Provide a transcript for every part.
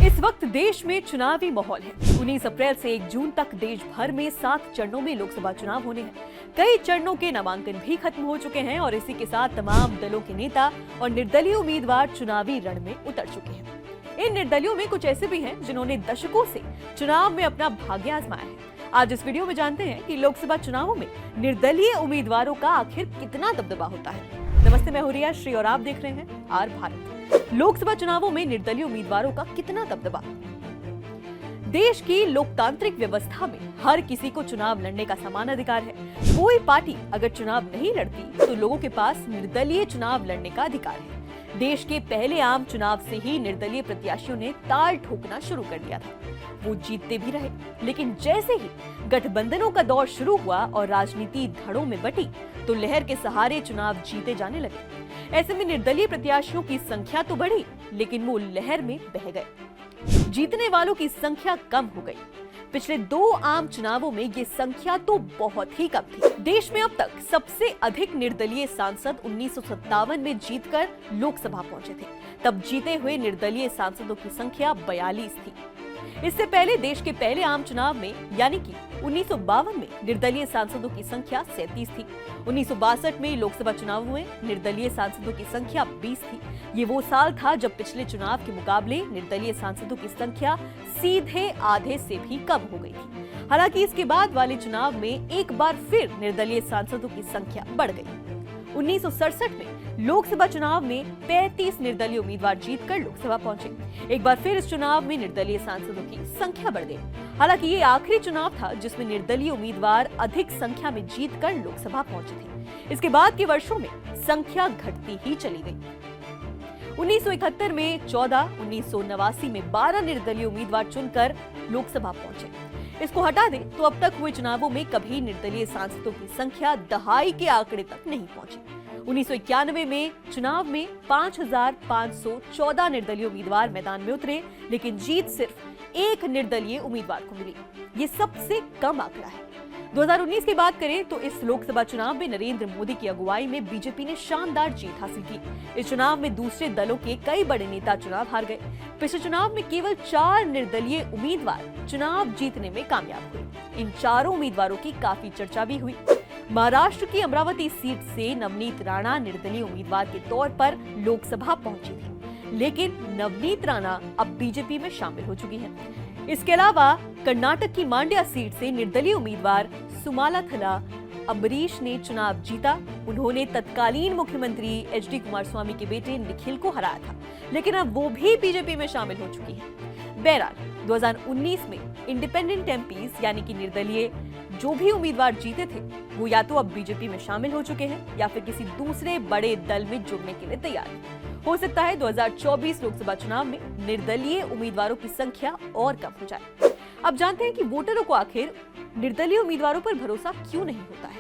इस वक्त देश में चुनावी माहौल है। 19 अप्रैल से 1 जून तक देश भर में 7 चरणों में लोकसभा चुनाव होने हैं। कई चरणों के नामांकन भी खत्म हो चुके हैं और इसी के साथ तमाम दलों के नेता और निर्दलीय उम्मीदवार चुनावी रण में उतर चुके हैं। इन निर्दलियों में कुछ ऐसे भी हैं जिन्होंने दशकों से चुनाव में अपना भाग्य आजमाया है। आज इस वीडियो में जानते हैं कि लोकसभा चुनावों में निर्दलीय उम्मीदवारों का आखिर कितना दबदबा होता है। नमस्ते, मैं हूं रिया श्री और आप देख रहे हैं आर भारत। लोकसभा चुनावों में निर्दलीय उम्मीदवारों का कितना दबदबा। देश की लोकतांत्रिक व्यवस्था में हर किसी को चुनाव लड़ने का समान अधिकार है। कोई पार्टी अगर चुनाव नहीं लड़ती तो लोगों के पास निर्दलीय चुनाव लड़ने का अधिकार है। देश के पहले आम चुनाव से ही निर्दलीय प्रत्याशियों ने ताल ठोकना शुरू कर दिया था। वो जीतते भी रहे, लेकिन जैसे ही गठबंधनों का दौर शुरू हुआ और राजनीति धड़ों में बटी तो लहर के सहारे चुनाव जीते जाने लगे। ऐसे में निर्दलीय प्रत्याशियों की संख्या तो बढ़ी, लेकिन वो लहर में बह गए। जीतने वालों की संख्या कम हो गई। पिछले 2 आम चुनावों में ये संख्या तो बहुत ही कम थी। देश में अब तक सबसे अधिक निर्दलीय सांसद 1957 में जीतकर लोकसभा पहुंचे थे। तब जीते हुए निर्दलीय सांसदों की संख्या 42 थी। इससे पहले देश के पहले आम चुनाव में यानी कि 1952 में निर्दलीय सांसदों की संख्या 37 थी। 1962 में लोकसभा चुनाव हुए, निर्दलीय सांसदों की संख्या 20 थी। ये वो साल था जब पिछले चुनाव के मुकाबले निर्दलीय सांसदों की संख्या सीधे आधे से भी कम हो गई थी। हालांकि इसके बाद वाले चुनाव में एक बार फिर निर्दलीय सांसदों की संख्या बढ़ गई। 1967 में लोकसभा चुनाव में 35 निर्दलीय उम्मीदवार जीतकर लोकसभा पहुंचे। एक बार फिर इस चुनाव में निर्दलीय सांसदों की संख्या बढ़ गई। हालांकि ये आखिरी चुनाव था जिसमें निर्दलीय उम्मीदवार अधिक संख्या में जीतकर लोकसभा पहुंचे थे। इसके बाद के वर्षों में संख्या घटती ही चली गई। 1971 में 14, 1989 में 12 निर्दलीय उम्मीदवार चुनकर लोकसभा पहुंचे। इसको हटा दें तो अब तक हुए चुनावों में कभी निर्दलीय सांसदों की संख्या दहाई के आंकड़े तक नहीं पहुंची। 1991 में चुनाव में 5,514 निर्दलीय उम्मीदवार मैदान में उतरे, लेकिन जीत सिर्फ एक निर्दलीय उम्मीदवार को मिली। ये सबसे कम आंकड़ा है। 2019 की बात करें तो इस लोकसभा चुनाव में नरेंद्र मोदी की अगुवाई में बीजेपी ने शानदार जीत हासिल की। इस चुनाव में दूसरे दलों के कई बड़े नेता चुनाव हार गए। पिछले चुनाव में केवल 4 निर्दलीय उम्मीदवार चुनाव जीतने में कामयाब हुए। इन चारों उम्मीदवारों की काफी चर्चा भी हुई। महाराष्ट्र की अमरावती सीट से नवनीत राणा निर्दलीय उम्मीदवार के तौर पर लोकसभा पहुंची थी, लेकिन नवनीत राणा अब बीजेपी में शामिल हो चुकी हैं। इसके अलावा कर्नाटक की मांड्या सीट से निर्दलीय उम्मीदवार सुमालाथला अम्बरीश ने चुनाव जीता। उन्होंने तत्कालीन मुख्यमंत्री एचडी कुमारस्वामी के बेटे निखिल को हराया था, लेकिन अब वो भी बीजेपी में शामिल हो चुकी है। बहरहाल 2019 में इंडिपेंडेंट एमपीज यानी कि निर्दलीय जो भी उम्मीदवार जीते थे वो या तो अब बीजेपी में शामिल हो चुके हैं या फिर किसी दूसरे बड़े दल में जुड़ने के लिए तैयार हैं। हो सकता है 2024 लोकसभा चुनाव में निर्दलीय उम्मीदवारों की संख्या और कम हो जाए। अब जानते हैं कि वोटरों को आखिर निर्दलीय उम्मीदवारों पर भरोसा क्यों नहीं होता है।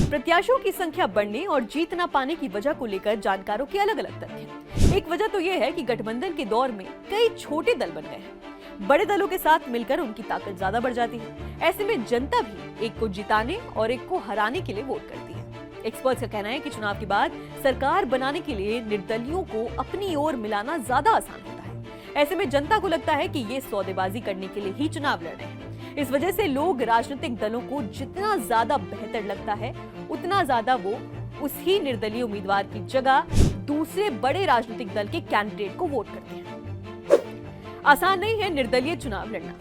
प्रत्याशियों की संख्या बढ़ने और जीत न पाने की वजह को लेकर जानकारों के अलग अलग तथ्य हैं। एक वजह तो यह है कि गठबंधन के दौर में कई छोटे दल बन गए हैं। बड़े दलों के साथ मिलकर उनकी ताकत ज्यादा बढ़ जाती है। ऐसे में जनता भी एक को जिताने और एक को हराने के लिए वोट करती है। एक्सपर्ट्स का कहना है कि चुनाव के बाद सरकार बनाने के लिए निर्दलियों को अपनी ओर मिलाना ज्यादा आसान होता है। ऐसे में जनता को लगता है कि ये सौदेबाजी करने के लिए ही चुनाव लड़ रहे हैं। इस वजह से लोग राजनीतिक दलों को जितना ज्यादा बेहतर लगता है उतना ज्यादा वो उसी निर्दलीय उम्मीदवार की जगह दूसरे बड़े राजनीतिक दल के कैंडिडेट को वोट करते हैं। आसान नहीं है निर्दलीय चुनाव लड़ना।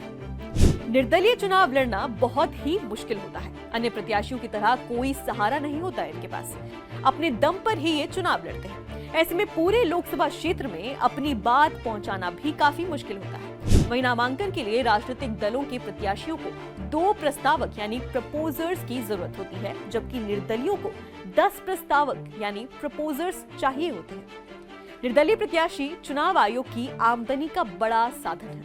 निर्दलीय चुनाव लड़ना बहुत ही मुश्किल होता है। अन्य प्रत्याशियों की तरह कोई सहारा नहीं होता है इनके पास। अपने दम पर ही ये चुनाव लड़ते हैं। ऐसे में पूरे लोकसभा क्षेत्र में अपनी बात पहुंचाना भी काफी मुश्किल होता है। वहीं नामांकन के लिए राजनीतिक दलों के प्रत्याशियों को 2 प्रस्तावक यानी प्रपोजर्स की जरूरत होती है, जबकि निर्दलियों को 10 प्रस्तावक यानी प्रपोजर्स चाहिए होते हैं। निर्दलीय प्रत्याशी चुनाव आयोग की आमदनी का बड़ा साधन है।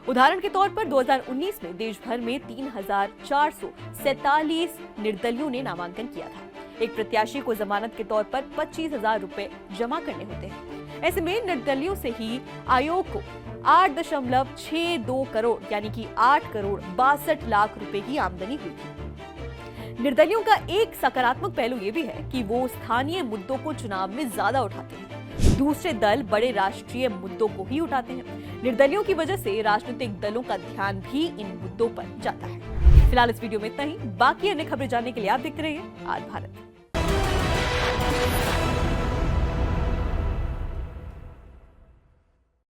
उदाहरण के तौर पर 2019 में देश भर में 3,447 निर्दलियों ने नामांकन किया था। एक प्रत्याशी को जमानत के तौर पर 25,000 रुपए जमा करने होते हैं। ऐसे में निर्दलियों से ही आयोग को 8.62 करोड़ यानी कि 8 करोड़ 62 लाख रुपए की आमदनी हुई थी। निर्दलियों का एक सकारात्मक पहलू ये भी है कि वो स्थानीय मुद्दों को चुनाव में ज्यादा उठाते हैं। दूसरे दल बड़े राष्ट्रीय मुद्दों को ही उठाते हैं। निर्दलियों की वजह से राजनीतिक दलों का ध्यान भी इन मुद्दों पर जाता है। फिलहाल इस वीडियो में इतना ही। बाकी अन्य खबरें जानने के लिए आप देखते रहिए आज भारत।